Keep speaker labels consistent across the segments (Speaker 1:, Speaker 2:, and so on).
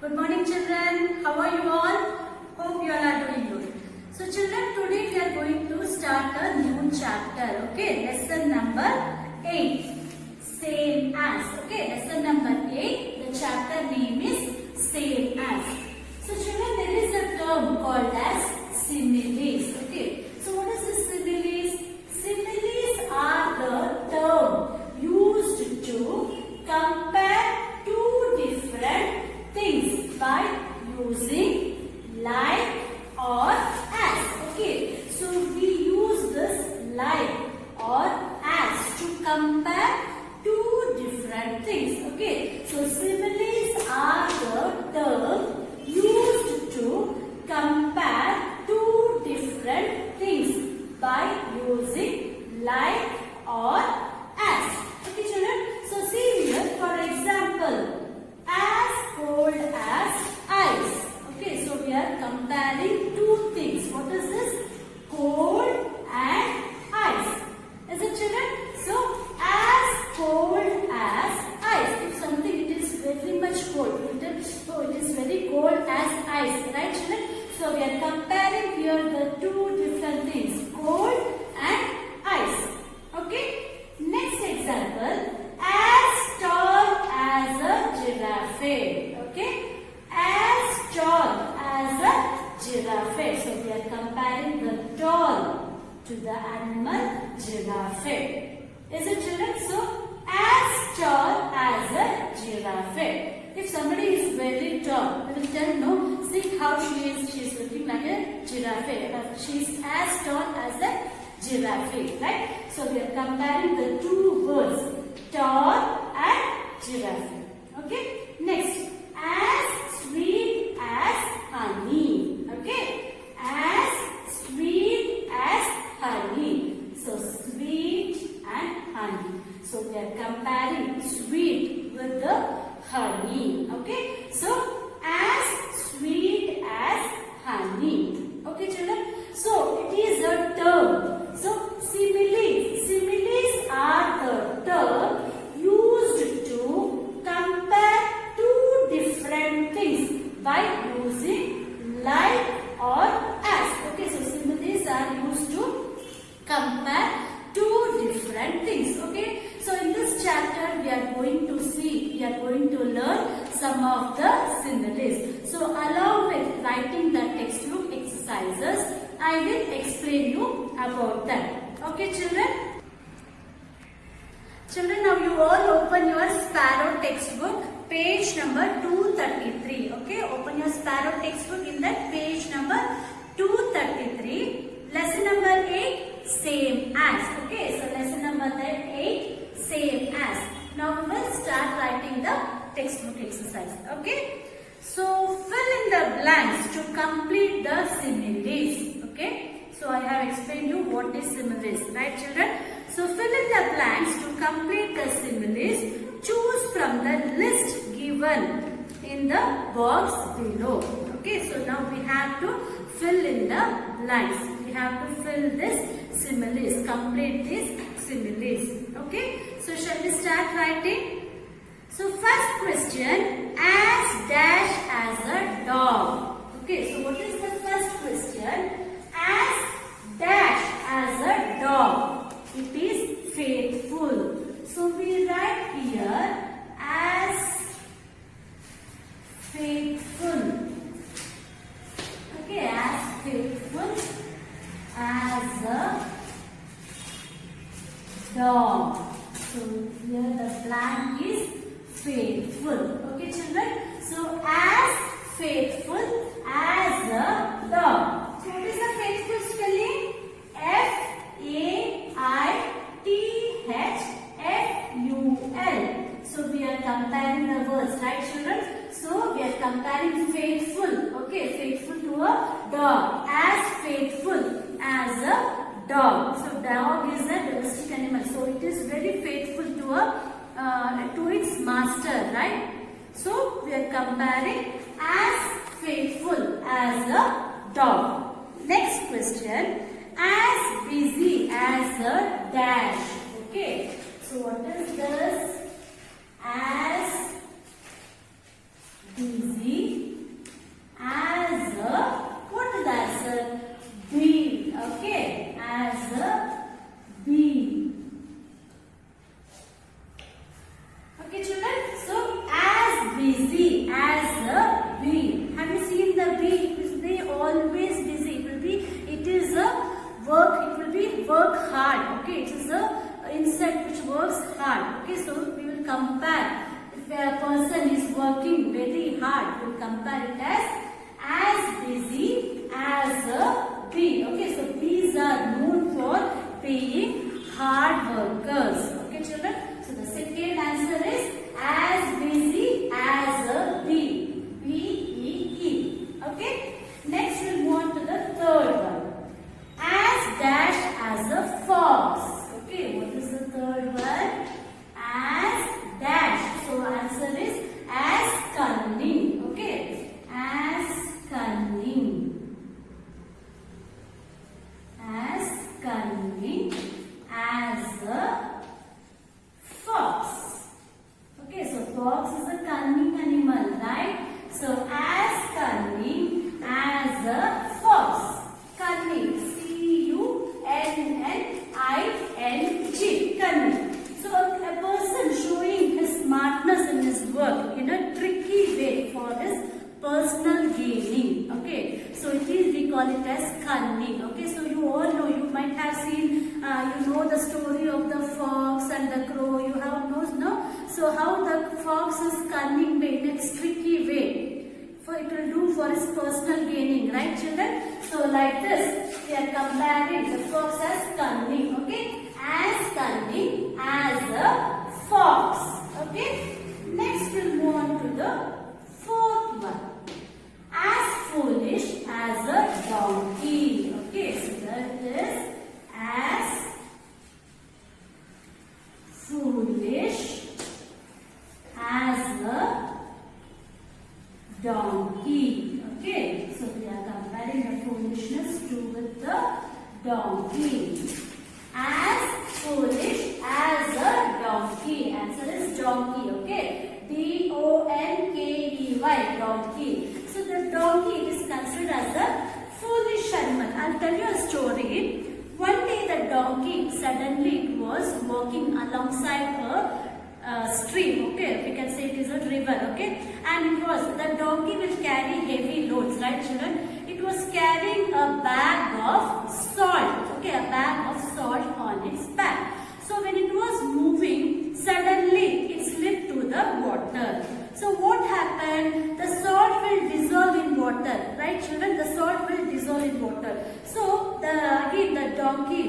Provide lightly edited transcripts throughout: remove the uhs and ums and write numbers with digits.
Speaker 1: Good morning children. How are you all? Hope you all are doing good. So children, today we are going to start a new chapter. Okay, lesson number 8. Same as. Okay, lesson number 8. The chapter name is Same as. So children, there is a term called as similes. Okay, so what is this similes? Similes are the term used to compare two different things by using like or as. Okay, so we use this like or as to compare two different things. Okay, so similes are the term used to compare two different things by using like or as. Okay children, so see here, for example, as cold as ice. Okay, so we are comparing two things. What is this? Cold and ice. Is it children? So as cold as ice. If something it is very much cold, it is very cold as ice, right children? So we are comparing here the two different things, cold and ice. Okay. Next example, as tall as a giraffe. Okay, as tall as a giraffe. So we are comparing the tall to the animal giraffe. Is it children? So as tall as a giraffe. If somebody is very tall, we will tell no. See how she is. She is looking like a giraffe. She is as tall as a giraffe, right? So we are comparing the two words, tall and giraffe. Okay. Next, as sweet as honey. Okay. As sweet as honey. So sweet and honey. So we are comparing sweet with the honey. Okay. So as sweet as honey. Okay children. So it is a term. So similes are the term used to compare two different things by using like or as. Okay, so similes are used to compare two different things. Okay, so in this chapter we are going to learn some of the similes. So along with writing the textbook exercises, I will explain you about that. Okay children? Children, now you all open your Sparrow textbook, page number 233. Okay, open your Sparrow textbook in that page number 233. Lesson number 8, same as. Okay, so lesson number 8, same as. Now we will start writing the textbook exercise. Okay, so fill in the blanks to complete the similes. Okay, so I have explained you what is similes, right children? So fill in the blanks to complete the similes. Choose from the list given in the box below. Okay, so now we have to fill in the blanks. We have to fill this similes, complete these similes. Okay, so shall we start writing? So first question, as dash as a dog. Okay, so what is the first question? As dash as a dog. It is faithful. So we write here as faithful. Okay, as faithful as a dog. So here the blank is faithful. Okay children. So as faithful as a dog. So what is the faithful spelling? Faithful. So we are comparing the words, right children? So we are comparing faithful. Okay, faithful to a dog. As faithful as a dog. So dog is a domestic animal. So it is very faithful to its master, right? So we are comparing as faithful as a dog. Next question, as busy as a dash. Okay, so what is this? As busy hard. We'll compare it as busy as a bee. Okay, so bees are known for being hard workers. Okay, children. So the second answer is as busy as a bee. B-E-E. Okay. Next we'll move on to the third one. As dash as a fox. Okay, what is the third one? As dash. So answer is as cunning. Okay, as cunning. As cunning as a fox. Okay, so fox is a cunning animal, right? So as cunning as a fox. Cunning. C-U-N-N-I-N-G. Cunning. So a person showing his smartness in his work in a tricky way for his personal gaining. Okay, so it is, we call it as cunning. Okay, so you all know, you might have seen, you know the story of the fox and the crow. You have known, no? So how the fox is cunning way, in a tricky way. For it will do for his personal gaining, right, children? So like this, we are comparing the fox as cunning. Okay, as cunning as a fox. Okay. Next we'll move on to the fourth one. As foolish as a donkey. Okay, so that is as foolish as a donkey. Okay, so we are comparing the foolishness to with the donkey. As foolish as a donkey. Answer is donkey. Okay, D-O-N-K-E-Y, donkey. So the donkey is considered as a foolish animal. I'll tell you a story. One day the donkey suddenly was walking alongside a stream. Okay, we can say it is a river. Okay, and it was, the donkey will carry heavy loads, right, children? It was carrying a bag of salt. Okay, a bag of salt on its back. So when it was moving, suddenly it slipped to the water. So what happened? The salt will dissolve in water, right, children? The salt will dissolve in water. So again the donkey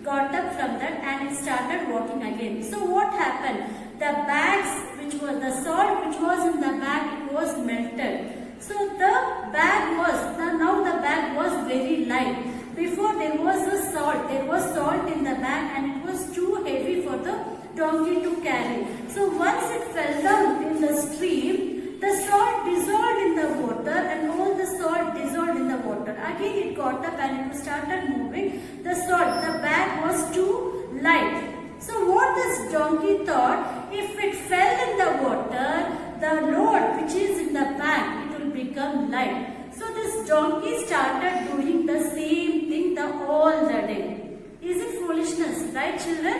Speaker 1: got up from that and it started walking again. So what happened? The bags which was the salt which was in the bag, it was melted. So the bag was, now the bag was very light. Before there was salt in the bag and it was too heavy for the donkey to carry. So once it fell down in the stream, the salt dissolved in the water and all the salt dissolved in the water. Again it got up and it started moving. The bag was too light. So what this donkey thought, if it fell in the water, the load which is in the bag, it will become light. So this donkey started doing the same thing all the day. Is it foolishness, right, children?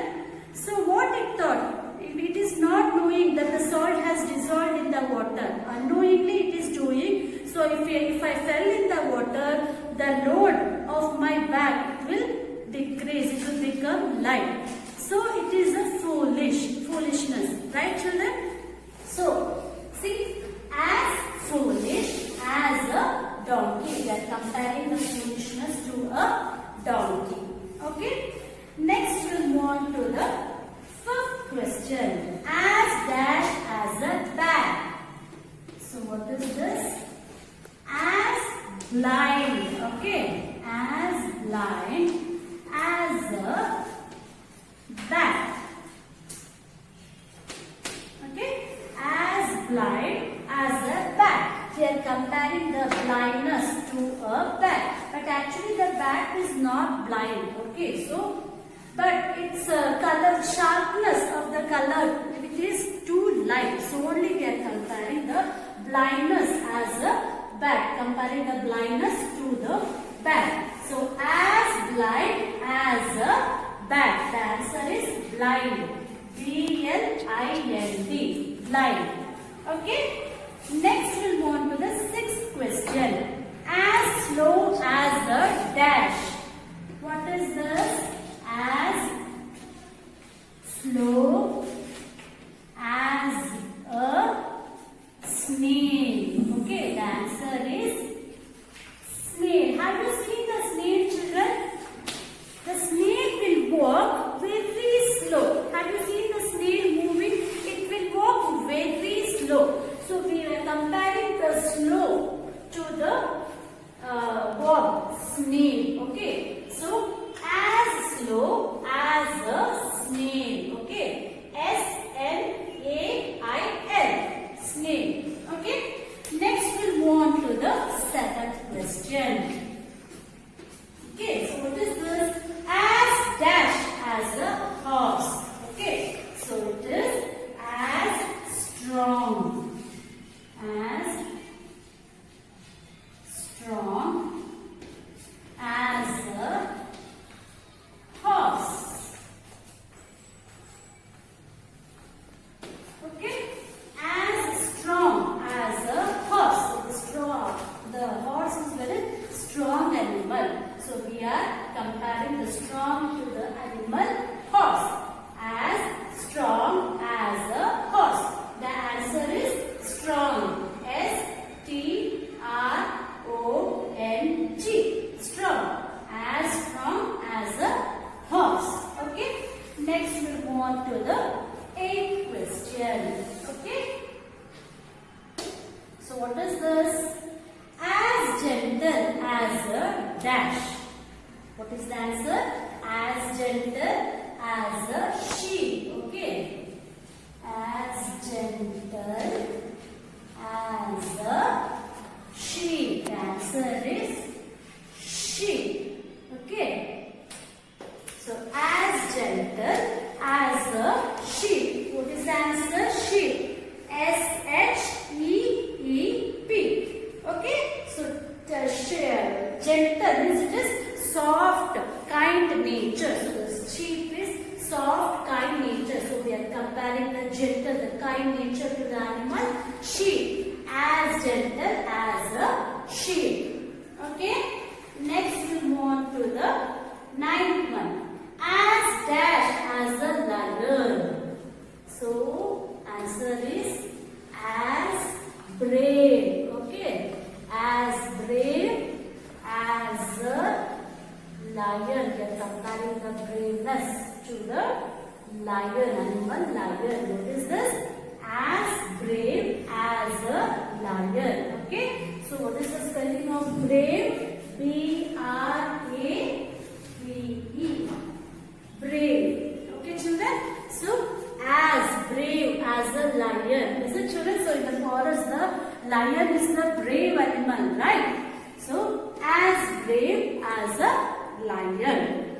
Speaker 1: So what it thought, it is not knowing that the salt has dissolved in the water. Unknowingly it is doing. So if I fell in the water, the load of my bag will decrease, it will become light. So it is a foolishness, right, children? So see, as foolish as a donkey. We are comparing the foolishness to a donkey. Okay. Next we'll move on to the fifth question. As dash as a bag. So what is this? As blind. Okay. As blind as a bat. Okay. As blind as a bat. We are comparing the blindness to a bat. But actually the bat is not blind. Okay. So, but its color, sharpness of the color, it is too light. So only we are comparing the blindness as a bat. Comparing the blindness to the bat. So as blind as a bat. The answer is blind. B-L-I-N-D. Blind. Okay. Next we'll move on to the sixth question. As slow as a dash. What is this? As slow as a snail. snail. Okay, the answer is snail. Have you seen the snail, children? The snail will walk very slow. Have you seen the snail moving? It will walk very slow. So we are comparing the slow to the walk, snail. Okay. So as slow as a snail. Okay. snail. Snail. Okay. Next we'll move on to the seventh question. Okay. So what is this? As dash as a horse. Okay. So it is as strong. As strong as a horse. Okay, as strong as a horse. The horse is very strong animal. So we are comparing the strong to the animal horse. As strong as a horse. The answer is strong. strong. Strong. As strong as a horse. Okay. Next we'll move on to the eighth question. Okay. So what is this? As gentle as a dash. What is the answer? As gentle as a sheep. Okay. As gentle as a sheep. The answer is sheep. Okay. So as gentle as a sheep. What is the answer? Sheep. sheep. Okay. So gentle means it is soft, kind nature. So the sheep is soft, kind nature. So we are comparing the gentle, the kind nature to the animal sheep. As gentle as a sheep. Okay. Next we move on to the ninth one. As dash as a lion. So answer is as brave. Okay. As brave as a lion. We are comparing the braveness to the lion, animal lion. What is this? As brave as a lion. Okay. So what is the spelling of brave? B-R-A-V-E. Brave. Okay, children. So as brave as a lion. Is it, children? So in the forest, the lion is the brave animal, right? So as brave as a lion.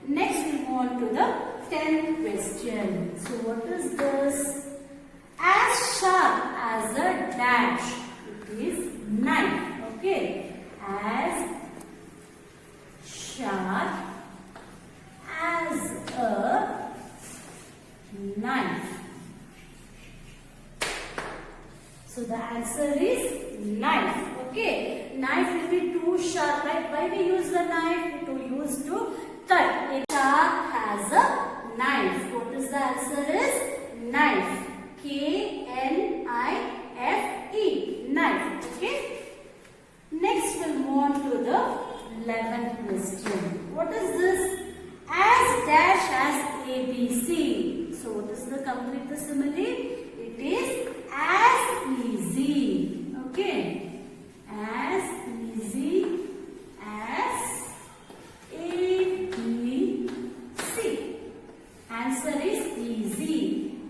Speaker 1: Next we move on to the 10th question. So what is this? As sharp as a dash. It is knife. Okay. As sharp as a knife. So the answer is knife. Okay. Knife will be too sharp, right? Why we use the knife? To use to cut. A sharp as a knife. What is the answer is? Knife. K-N-I-F-E. Knife. Okay. Next we'll move on to the 11th question. What is this? As dash as ABC. So what is the complete the simile? It is as easy. Okay. As easy as ABC. Answer is easy.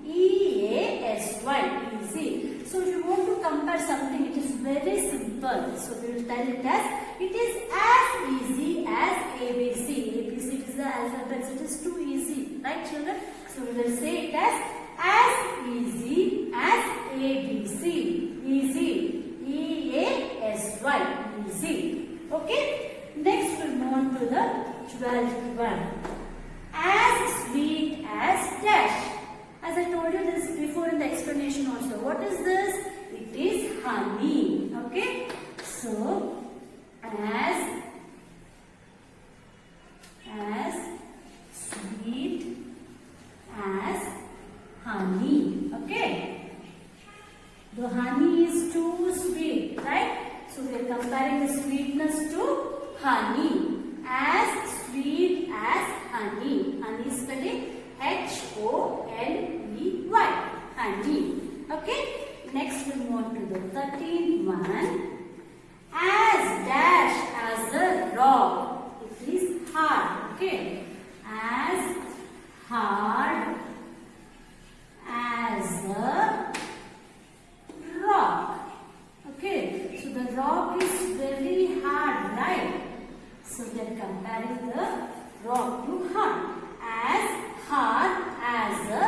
Speaker 1: E-A-S-Y. Easy. So if you want to compare something, it is very simple. So we will tell it as it is as easy as ABC. ABC is the alphabet. So it is too easy, right, children? So we will say it as easy as ABC. Easy. E-A-S-Y. Easy. Okay. Next we'll move on to the 12th one. As sweet as dash. As I told you this before in the explanation also. What is this? It is honey. Okay. So, as sweet as honey. Okay. The honey is too one. As dash as a rock. It is hard. Okay. As hard as a rock. Okay. So the rock is very hard, right? So we are comparing the rock to hard. As hard as a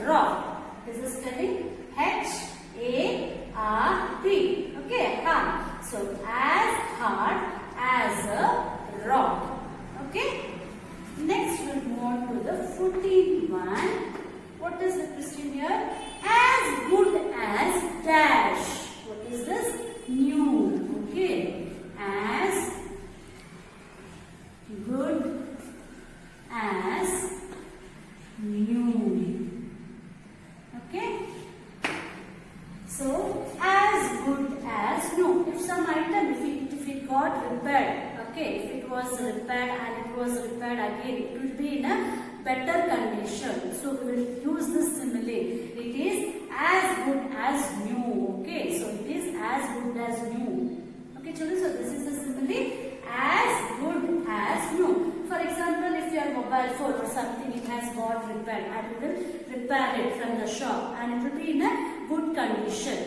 Speaker 1: rock. This is spelling H-A-R-D. Okay, hard. So as hard as a rock. Okay. Next we'll move on to the 14th one. What is the question here? As good as dash. What is this? New. Okay. As good as new. Okay. So as good as new. If some item, if it got repaired, okay, if it was repaired and it was repaired again, it will be in a better condition. So we will use this simile. It is as good as new. Okay, so it is as good as new. Okay, children, so this is the simile. As good as new. For example, if your mobile phone or something, it has got repaired and you will repair it from the shop and it will be in a good condition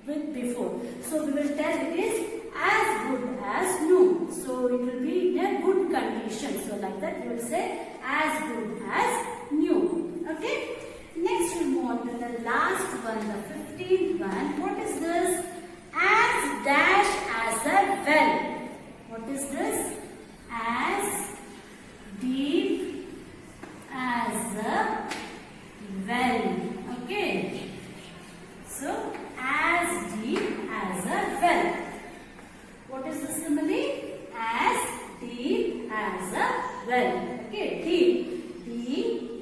Speaker 1: with before. So we will tell it is as good as new. So it will be in a good condition. So like that we will say as good as new. Okay. Next we move on to the last one, the 15th one. What is this? As dash as a well. What is this? As deep as a well. Okay. So as deep as a well. What is the simile? As deep as a well. Okay, deep.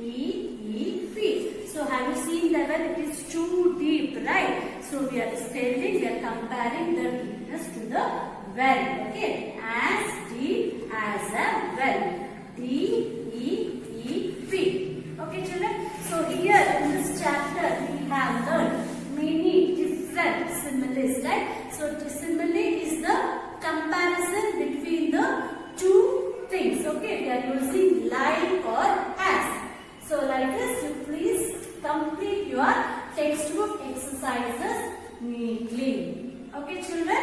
Speaker 1: D-E-E-P. So have you seen the well? It is too deep, right? So we are stating, we are comparing the deepness to the well. Okay, as deep as a well. D-E-E-P. Okay, children. So here in this chapter we have learned many different similes, right? So the simile is the comparison between the two things. Okay, we are using like or as. So like this, you please complete your textbook exercises neatly. Okay, children.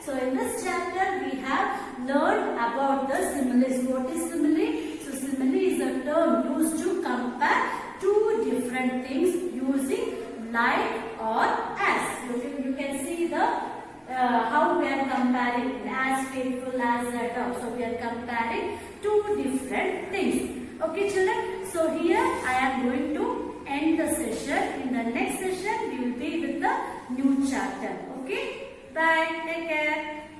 Speaker 1: So in this chapter we have learned about the similes. What is simile? So simile is a term used to compare two different things using like or as. You can see the how we are comparing as faithful as a dog. So we are comparing two different things. Okay, children. So here I am going to end the session. In the next session we will be with the new chapter. Okay. Bye. Take care.